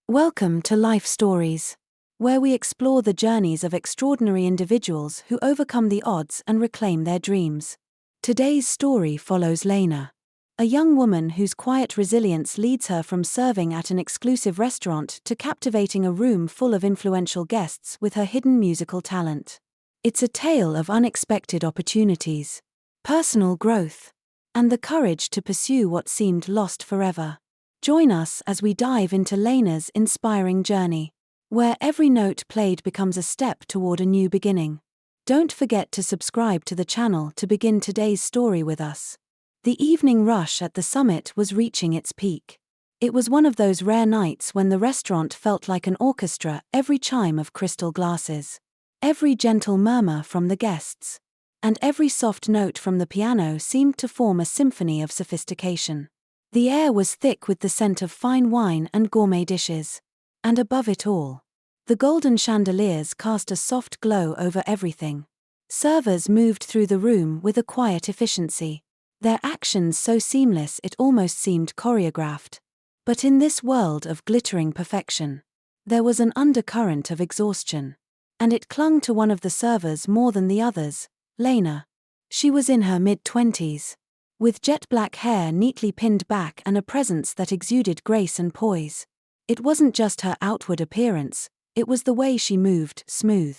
Welcome to Life Stories, where we explore the journeys of extraordinary individuals who overcome the odds and reclaim their dreams. Today's story follows Lena, a young woman whose quiet resilience leads her from serving at an exclusive restaurant to captivating a room full of influential guests with her hidden musical talent. It's a tale of unexpected opportunities, personal growth, and the courage to pursue what seemed lost forever. Join us as we dive into Lena's inspiring journey, where every note played becomes a step toward a new beginning. Don't forget to subscribe to the channel to begin today's story with us. The evening rush at the summit was reaching its peak. It was one of those rare nights when the restaurant felt like an orchestra, every chime of crystal glasses, every gentle murmur from the guests, and every soft note from the piano seemed to form a symphony of sophistication. The air was thick with the scent of fine wine and gourmet dishes. And above it all, the golden chandeliers cast a soft glow over everything. Servers moved through the room with a quiet efficiency, their actions so seamless it almost seemed choreographed. But in this world of glittering perfection, there was an undercurrent of exhaustion. And it clung to one of the servers more than the others, Lena. She was in her mid-20s. With jet-black hair neatly pinned back and a presence that exuded grace and poise. It wasn't just her outward appearance, it was the way she moved, smooth,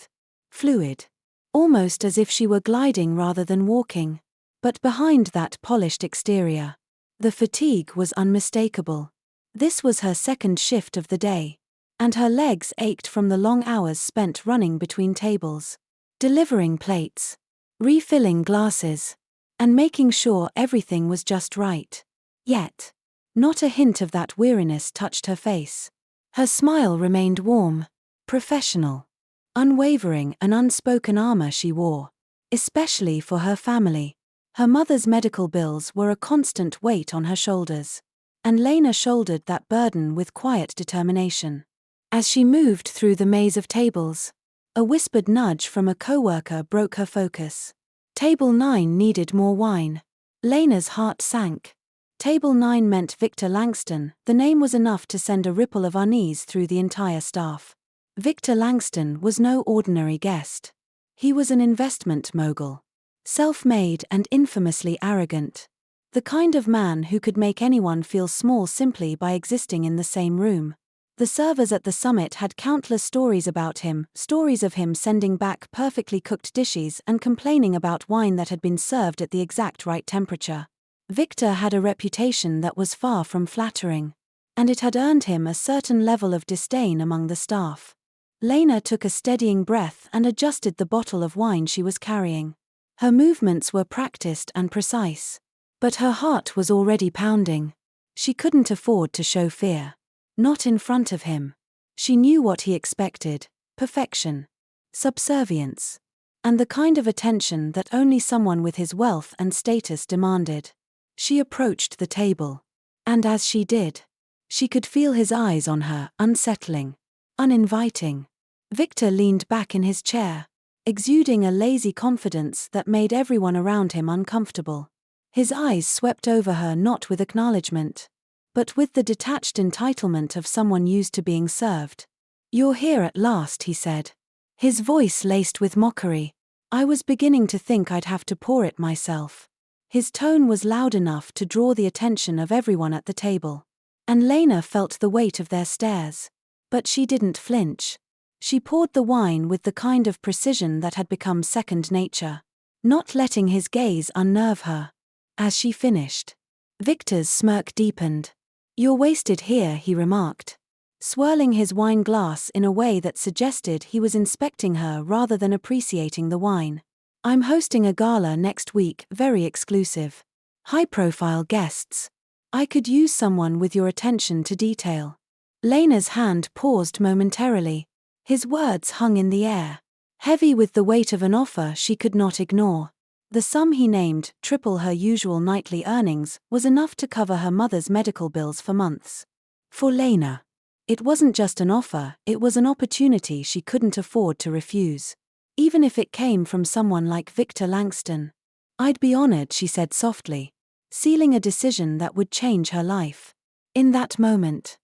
fluid, almost as if she were gliding rather than walking. But behind that polished exterior, the fatigue was unmistakable. This was her second shift of the day, and her legs ached from the long hours spent running between tables, delivering plates, refilling glasses, and making sure everything was just right. Yet, not a hint of that weariness touched her face. Her smile remained warm, professional, unwavering, an unspoken armor she wore, especially for her family. Her mother's medical bills were a constant weight on her shoulders, and Lena shouldered that burden with quiet determination. As she moved through the maze of tables, a whispered nudge from a coworker broke her focus. Table 9 needed more wine. Lena's heart sank. Table 9 meant Victor Langston. The name was enough to send a ripple of unease through the entire staff. Victor Langston was no ordinary guest. He was an investment mogul, self-made and infamously arrogant. The kind of man who could make anyone feel small simply by existing in the same room. The servers at the summit had countless stories about him, stories of him sending back perfectly cooked dishes and complaining about wine that had been served at the exact right temperature. Victor had a reputation that was far from flattering, and it had earned him a certain level of disdain among the staff. Lena took a steadying breath and adjusted the bottle of wine she was carrying. Her movements were practiced and precise, but her heart was already pounding. She couldn't afford to show fear. Not in front of him. She knew what he expected: perfection, subservience, and the kind of attention that only someone with his wealth and status demanded. She approached the table, and as she did, she could feel his eyes on her, unsettling, uninviting. Victor leaned back in his chair, exuding a lazy confidence that made everyone around him uncomfortable. His eyes swept over her not with acknowledgement, but with the detached entitlement of someone used to being served. "You're here at last," he said, his voice laced with mockery. "I was beginning to think I'd have to pour it myself." His tone was loud enough to draw the attention of everyone at the table, and Lena felt the weight of their stares. But she didn't flinch. She poured the wine with the kind of precision that had become second nature, not letting his gaze unnerve her. As she finished, Victor's smirk deepened. "You're wasted here," he remarked, swirling his wine glass in a way that suggested he was inspecting her rather than appreciating the wine. "I'm hosting a gala next week, very exclusive. High-profile guests. I could use someone with your attention to detail." Lena's hand paused momentarily. His words hung in the air, heavy with the weight of an offer she could not ignore. The sum he named, triple her usual nightly earnings, was enough to cover her mother's medical bills for months. For Lena, it wasn't just an offer, it was an opportunity she couldn't afford to refuse, even if it came from someone like Victor Langston. "I'd be honored," she said softly, sealing a decision that would change her life. In that moment,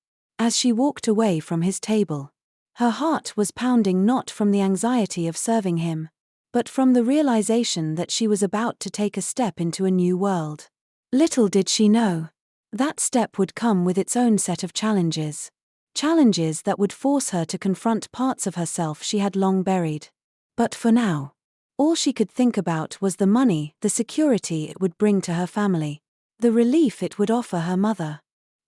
as she walked away from his table. Her heart was pounding not from the anxiety of serving him, but from the realization that she was about to take a step into a new world. Little did she know, that step would come with its own set of challenges. Challenges that would force her to confront parts of herself she had long buried. But for now, all she could think about was the money, the security it would bring to her family, the relief it would offer her mother.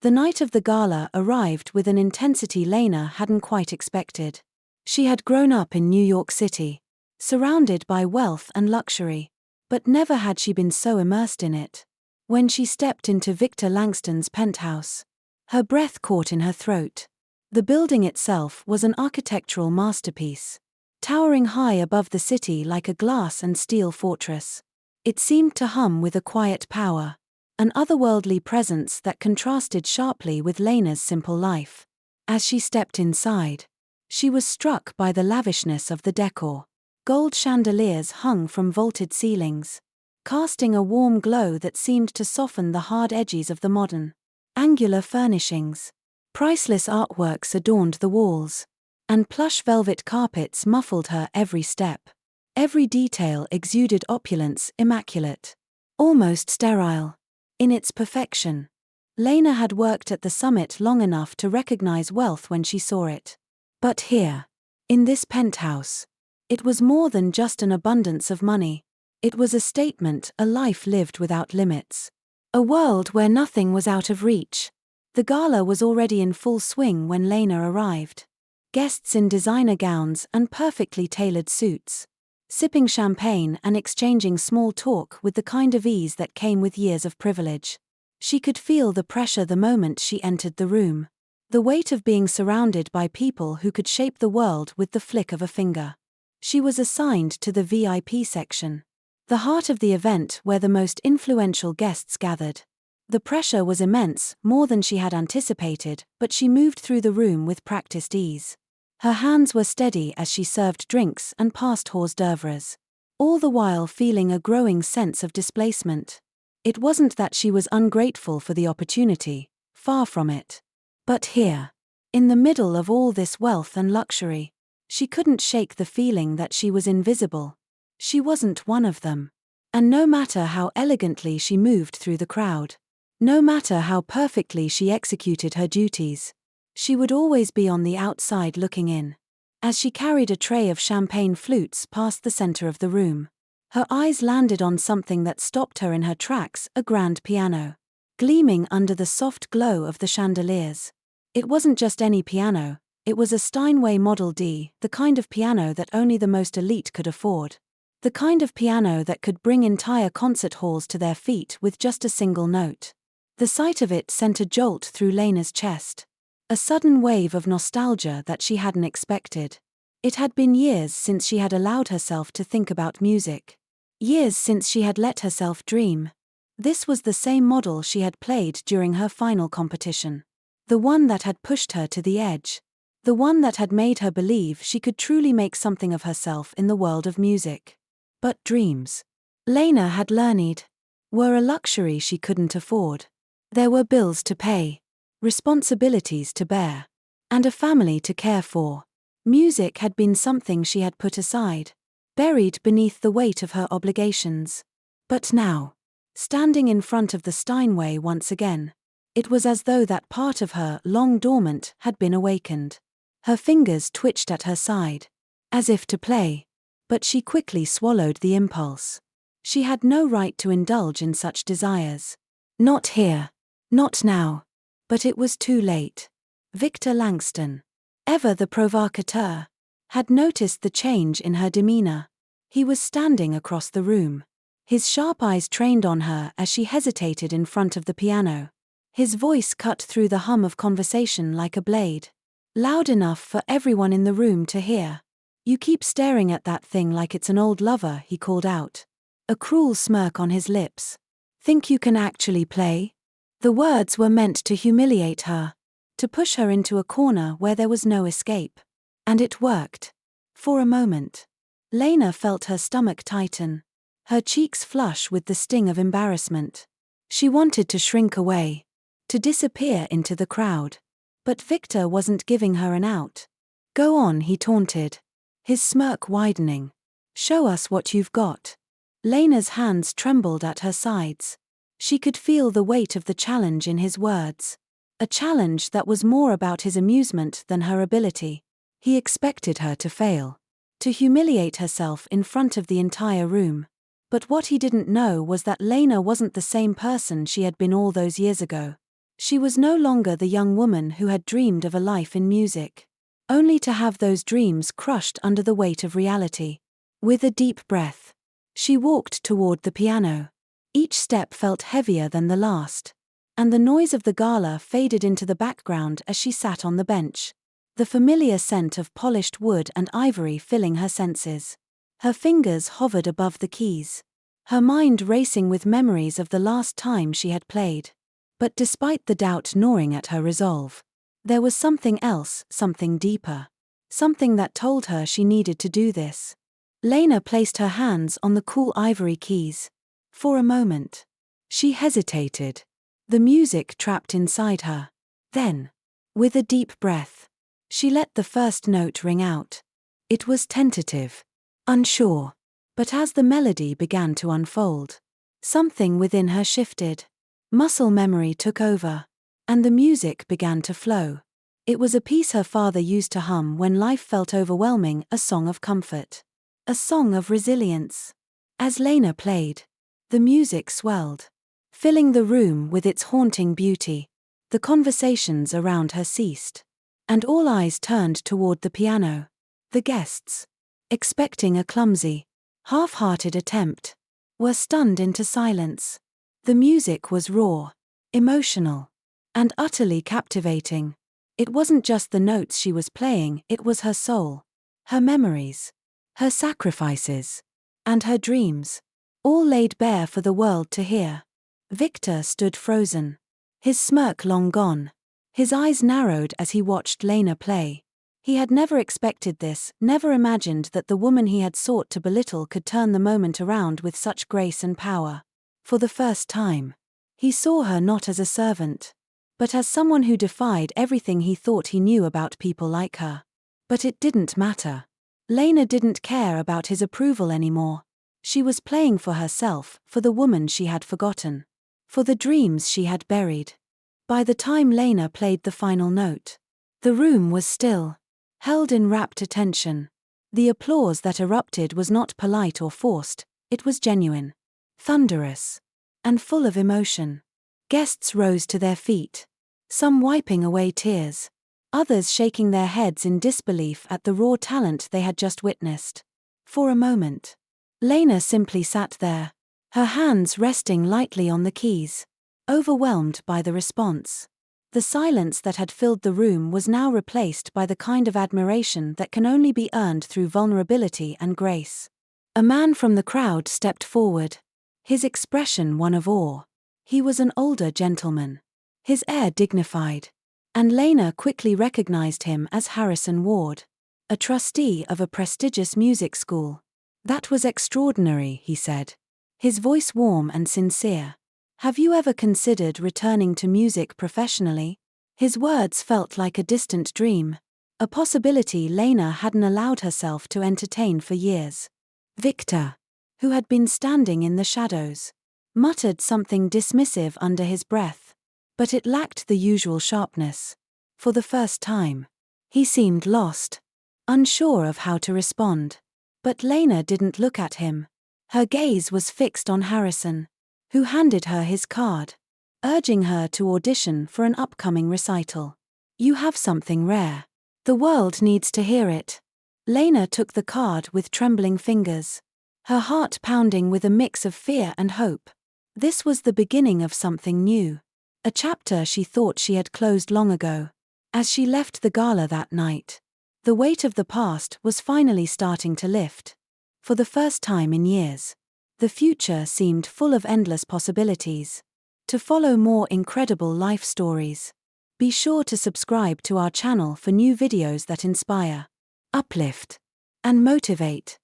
The night of the gala arrived with an intensity Lena hadn't quite expected. She had grown up in New York City, surrounded by wealth and luxury, but never had she been so immersed in it. When she stepped into Victor Langston's penthouse, her breath caught in her throat. The building itself was an architectural masterpiece, towering high above the city like a glass and steel fortress. It seemed to hum with a quiet power, an otherworldly presence that contrasted sharply with Lena's simple life. As she stepped inside, she was struck by the lavishness of the decor. Gold chandeliers hung from vaulted ceilings, casting a warm glow that seemed to soften the hard edges of the modern, angular furnishings. Priceless artworks adorned the walls, and plush velvet carpets muffled her every step. Every detail exuded opulence, immaculate, almost sterile, in its perfection. Lena had worked at the summit long enough to recognize wealth when she saw it. But here, in this penthouse, it was more than just an abundance of money. It was a statement, a life lived without limits. A world where nothing was out of reach. The gala was already in full swing when Lena arrived. Guests in designer gowns and perfectly tailored suits, sipping champagne and exchanging small talk with the kind of ease that came with years of privilege. She could feel the pressure the moment she entered the room. The weight of being surrounded by people who could shape the world with the flick of a finger. She was assigned to the VIP section, the heart of the event where the most influential guests gathered. The pressure was immense, more than she had anticipated, but she moved through the room with practiced ease. Her hands were steady as she served drinks and passed hors d'oeuvres, all the while feeling a growing sense of displacement. It wasn't that she was ungrateful for the opportunity, far from it. But here, in the middle of all this wealth and luxury, she couldn't shake the feeling that she was invisible. She wasn't one of them. And no matter how elegantly she moved through the crowd, no matter how perfectly she executed her duties, she would always be on the outside looking in. As she carried a tray of champagne flutes past the center of the room, her eyes landed on something that stopped her in her tracks, a grand piano, gleaming under the soft glow of the chandeliers. It wasn't just any piano, it was a Steinway Model D, the kind of piano that only the most elite could afford. The kind of piano that could bring entire concert halls to their feet with just a single note. The sight of it sent a jolt through Lena's chest. A sudden wave of nostalgia that she hadn't expected. It had been years since she had allowed herself to think about music. Years since she had let herself dream. This was the same model she had played during her final competition. The one that had pushed her to the edge. The one that had made her believe she could truly make something of herself in the world of music. But dreams, Lena had learned, were a luxury she couldn't afford. There were bills to pay, responsibilities to bear, and a family to care for. Music had been something she had put aside, buried beneath the weight of her obligations. But now, standing in front of the Steinway once again, it was as though that part of her, long dormant, had been awakened. Her fingers twitched at her side, as if to play, but she quickly swallowed the impulse. She had no right to indulge in such desires. Not here. Not now. But it was too late. Victor Langston, ever the provocateur, had noticed the change in her demeanor. He was standing across the room, his sharp eyes trained on her as she hesitated in front of the piano. His voice cut through the hum of conversation like a blade, loud enough for everyone in the room to hear. "You keep staring at that thing like it's an old lover," he called out, a cruel smirk on his lips. "Think you can actually play?" The words were meant to humiliate her, to push her into a corner where there was no escape. And it worked. For a moment, Lena felt her stomach tighten, her cheeks flush with the sting of embarrassment. She wanted to shrink away, to disappear into the crowd. But Victor wasn't giving her an out. "Go on," he taunted, his smirk widening. "Show us what you've got." Lena's hands trembled at her sides. She could feel the weight of the challenge in his words. A challenge that was more about his amusement than her ability. He expected her to fail, to humiliate herself in front of the entire room. But what he didn't know was that Lena wasn't the same person she had been all those years ago. She was no longer the young woman who had dreamed of a life in music, only to have those dreams crushed under the weight of reality. With a deep breath, she walked toward the piano. Each step felt heavier than the last, and the noise of the gala faded into the background as she sat on the bench, the familiar scent of polished wood and ivory filling her senses. Her fingers hovered above the keys, her mind racing with memories of the last time she had played. But despite the doubt gnawing at her resolve, there was something else, something deeper. Something that told her she needed to do this. Lena placed her hands on the cool ivory keys. For a moment, she hesitated, the music trapped inside her. Then, with a deep breath, she let the first note ring out. It was tentative, unsure, but as the melody began to unfold, something within her shifted. Muscle memory took over, and the music began to flow. It was a piece her father used to hum when life felt overwhelming, a song of comfort, a song of resilience. As Lena played, the music swelled, filling the room with its haunting beauty. The conversations around her ceased, and all eyes turned toward the piano. The guests, expecting a clumsy, half-hearted attempt, were stunned into silence. The music was raw, emotional, and utterly captivating. It wasn't just the notes she was playing, it was her soul, her memories, her sacrifices, and her dreams, all laid bare for the world to hear. Victor stood frozen, his smirk long gone, his eyes narrowed as he watched Lena play. He had never expected this, never imagined that the woman he had sought to belittle could turn the moment around with such grace and power. For the first time, he saw her not as a servant, but as someone who defied everything he thought he knew about people like her. But it didn't matter. Lena didn't care about his approval anymore. She was playing for herself, for the woman she had forgotten, for the dreams she had buried. By the time Lena played the final note, the room was still, held in rapt attention. The applause that erupted was not polite or forced, it was genuine, thunderous, and full of emotion. Guests rose to their feet, some wiping away tears, others shaking their heads in disbelief at the raw talent they had just witnessed. For a moment, Lena simply sat there, her hands resting lightly on the keys, overwhelmed by the response. The silence that had filled the room was now replaced by the kind of admiration that can only be earned through vulnerability and grace. A man from the crowd stepped forward, his expression one of awe. He was an older gentleman, his air dignified, and Lena quickly recognized him as Harrison Ward, a trustee of a prestigious music school. "That was extraordinary," he said, his voice warm and sincere. "Have you ever considered returning to music professionally?" His words felt like a distant dream, a possibility Lena hadn't allowed herself to entertain for years. Victor, who had been standing in the shadows, muttered something dismissive under his breath, but it lacked the usual sharpness. For the first time, he seemed lost, unsure of how to respond. But Lena didn't look at him. Her gaze was fixed on Harrison, who handed her his card, urging her to audition for an upcoming recital. "You have something rare. The world needs to hear it." Lena took the card with trembling fingers, her heart pounding with a mix of fear and hope. This was the beginning of something new, a chapter she thought she had closed long ago. As she left the gala that night, the weight of the past was finally starting to lift. For the first time in years, the future seemed full of endless possibilities. To follow more incredible life stories, be sure to subscribe to our channel for new videos that inspire, uplift, and motivate.